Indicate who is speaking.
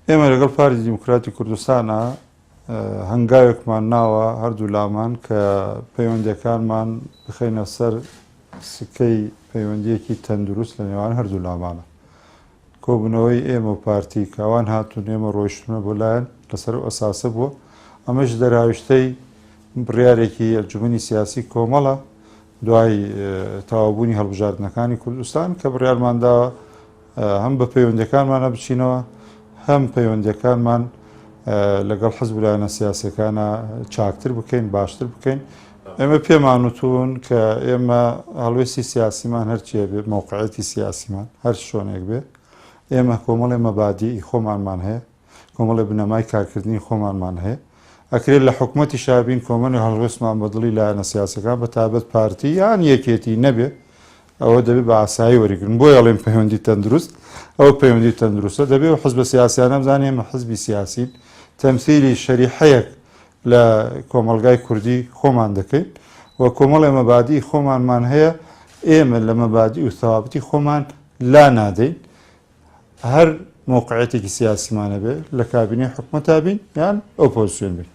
Speaker 1: ئێمە لەگەڵ پارتی دیموکراتی کوردستانە هەنگاوێکمان ناوە هەردوو لامان کە پەیوەندیەکانمان بخەینە سەر سکەی پەیوەندیەکی تەندروست لە نێوان هەردوو لامانە. کۆبوونەوەی ئێمە و پارتی کاوان هاتوون ئێمە ڕۆیشتونە بۆ لایەن لەسەر ئەساسە بووە. ئەمەش دەراویشتەی بڕیارێکی ئەنجومەنی سیاسی کۆمەڵە دوای تەواوبوونی هەڵبژاردنەکانی کوردستان کە بڕیارمانداوە هەم بە پەیوەندیەکانمانە بچینەوە هەم پەیوەندیەکانمان لەگەڵ حزب و لایەنە سیاسیەکانە چاکتر بکەین باشتر بکەین. ئێمە پێمان وتون کە ئێمە هەڵوێستی سیاسیمان هەرچیە بێ موقعەتی سیاسیمان هەر شۆنێک بێ ئێمە کۆمەڵی مەبادیئی خۆمانمان هەیە کۆمەڵی بنەمای کارکردنی خۆمانمان هەیە ئەکرێت لە حکوومەتی شابین کۆمەڵی هەڵوێستمان بەدڵی لایەنە سیاسەکان بە تابەت پارتی یان یەکێتی نەبێ ئەوە دەبێت بە ئاسایی وەریگرن بۆ ئەڵێن پەیوەندی تەندروست ئەوە پەیوەندی تەندروستە دەبێت حزب سیاسیانە بزانێ ئێمە حزبی سیاسین تەمثیلی شەریحەیەک لە کۆمەلگای کوردی خۆمان دەکەین و کۆمەڵی مەبادیئی خۆمانمان هەیە ئێمە لە مەبادیئی و تەواوەتی خۆمان لا نادەین هەر موقعەتێکی سیاسیمانە بێ لە کابینەی حکومەتا بین یان ئۆپۆزیسیۆن بین.